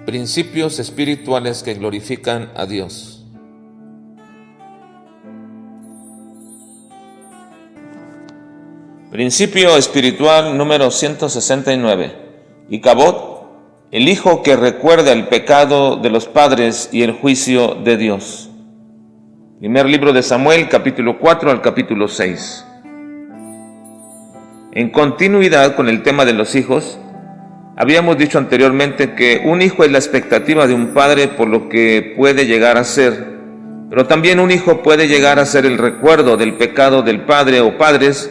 Principios espirituales que glorifican a Dios. Principio espiritual número 169. Icabod, el hijo que recuerda el pecado de los padres y el juicio de Dios. Primer libro de Samuel, capítulo 4 al capítulo 6. En continuidad con el tema de los hijos, habíamos dicho anteriormente que un hijo es la expectativa de un padre por lo que puede llegar a ser, pero también un hijo puede llegar a ser el recuerdo del pecado del padre o padres,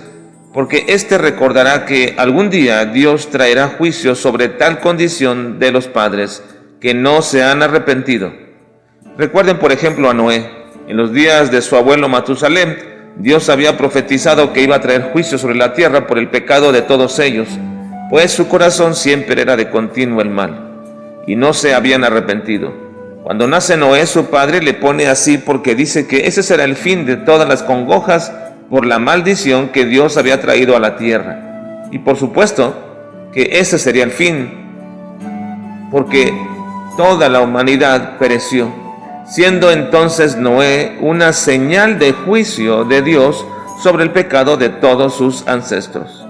porque éste recordará que algún día Dios traerá juicio sobre tal condición de los padres que no se han arrepentido. Recuerden por ejemplo a Noé. En los días de su abuelo Matusalem, Dios había profetizado que iba a traer juicio sobre la tierra por el pecado de todos ellos, pues su corazón siempre era de continuo el mal, y no se habían arrepentido. Cuando nace Noé, su padre le pone así porque dice que ese será el fin de todas las congojas por la maldición que Dios había traído a la tierra. Y por supuesto que ese sería el fin, porque toda la humanidad pereció, siendo entonces Noé una señal de juicio de Dios sobre el pecado de todos sus ancestros.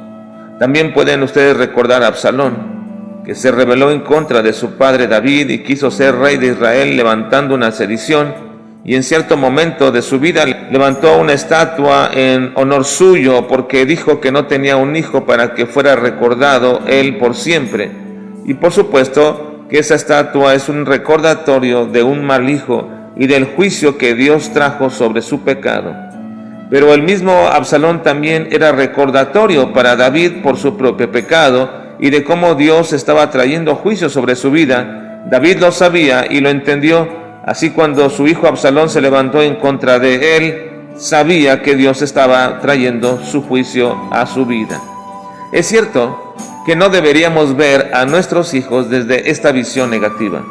También pueden ustedes recordar a Absalón, que se rebeló en contra de su padre David y quiso ser rey de Israel levantando una sedición, y en cierto momento de su vida levantó una estatua en honor suyo porque dijo que no tenía un hijo para que fuera recordado él por siempre. Y por supuesto que esa estatua es un recordatorio de un mal hijo y del juicio que Dios trajo sobre su pecado. Pero el mismo Absalón también era recordatorio para David por su propio pecado y de cómo Dios estaba trayendo juicio sobre su vida. David lo sabía y lo entendió, así cuando su hijo Absalón se levantó en contra de él, sabía que Dios estaba trayendo su juicio a su vida. Es cierto que no deberíamos ver a nuestros hijos desde esta visión negativa,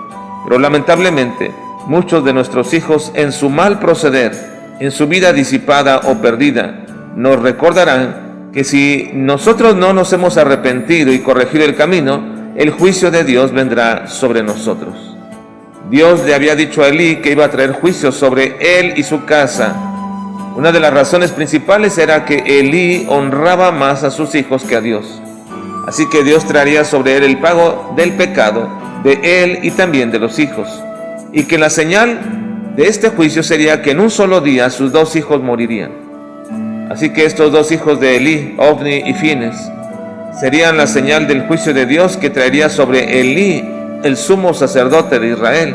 pero lamentablemente muchos de nuestros hijos en su mal proceder, en su vida disipada o perdida, nos recordarán que si nosotros no nos hemos arrepentido y corregido el camino, el juicio de Dios vendrá sobre nosotros. Dios le había dicho a Elí que iba a traer juicio sobre él y su casa. Una de las razones principales era que Elí honraba más a sus hijos que a Dios. Así que Dios traería sobre él el pago del pecado de él y también de los hijos. Y que la señal de este juicio sería que en un solo día sus dos hijos morirían. Así que estos dos hijos de Elí, Ofni y Fines, serían la señal del juicio de Dios que traería sobre Elí, el sumo sacerdote de Israel.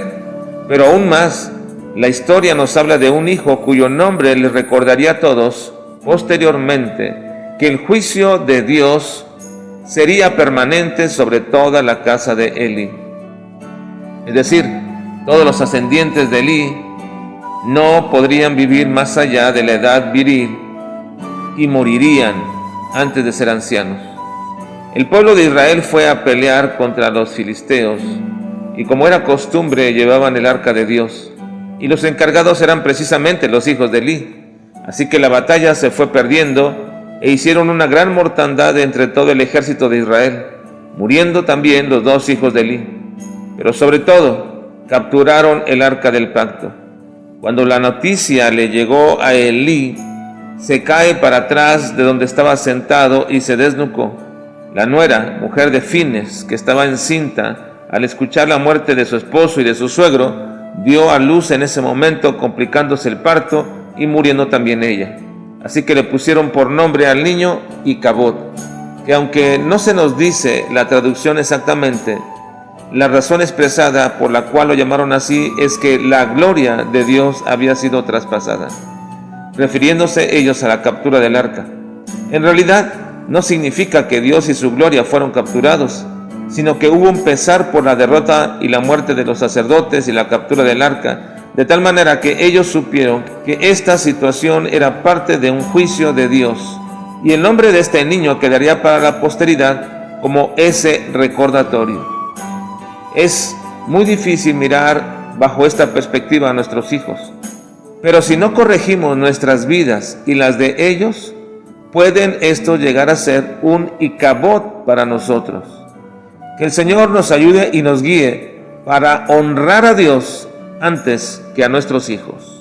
Pero aún más, la historia nos habla de un hijo cuyo nombre les recordaría a todos posteriormente que el juicio de Dios sería permanente sobre toda la casa de Elí. Es decir, todos los ascendientes de Elí no podrían vivir más allá de la edad viril y morirían antes de ser ancianos. El pueblo de Israel fue a pelear contra los filisteos y como era costumbre llevaban el arca de Dios y los encargados eran precisamente los hijos de Elí. Así que la batalla se fue perdiendo e hicieron una gran mortandad entre todo el ejército de Israel, muriendo también los dos hijos de Elí. Pero sobre todo capturaron el arca del pacto. Cuando la noticia le llegó a Elí, se cae para atrás de donde estaba sentado y se desnucó. La nuera, mujer de Fines, que estaba encinta, al escuchar la muerte de su esposo y de su suegro, dio a luz en ese momento, complicándose el parto y muriendo también ella. Así que le pusieron por nombre al niño Icabod, que aunque no se nos dice la traducción exactamente, la razón expresada por la cual lo llamaron así es que la gloria de Dios había sido traspasada, refiriéndose ellos a la captura del arca. En realidad, no significa que Dios y su gloria fueron capturados, sino que hubo un pesar por la derrota y la muerte de los sacerdotes y la captura del arca, de tal manera que ellos supieron que esta situación era parte de un juicio de Dios, y el nombre de este niño quedaría para la posteridad como ese recordatorio. Es muy difícil mirar bajo esta perspectiva a nuestros hijos, Pero si no corregimos nuestras vidas y las de ellos, pueden estos llegar a ser un icabod para nosotros. Que el Señor nos ayude y nos guíe para honrar a Dios antes que a nuestros hijos.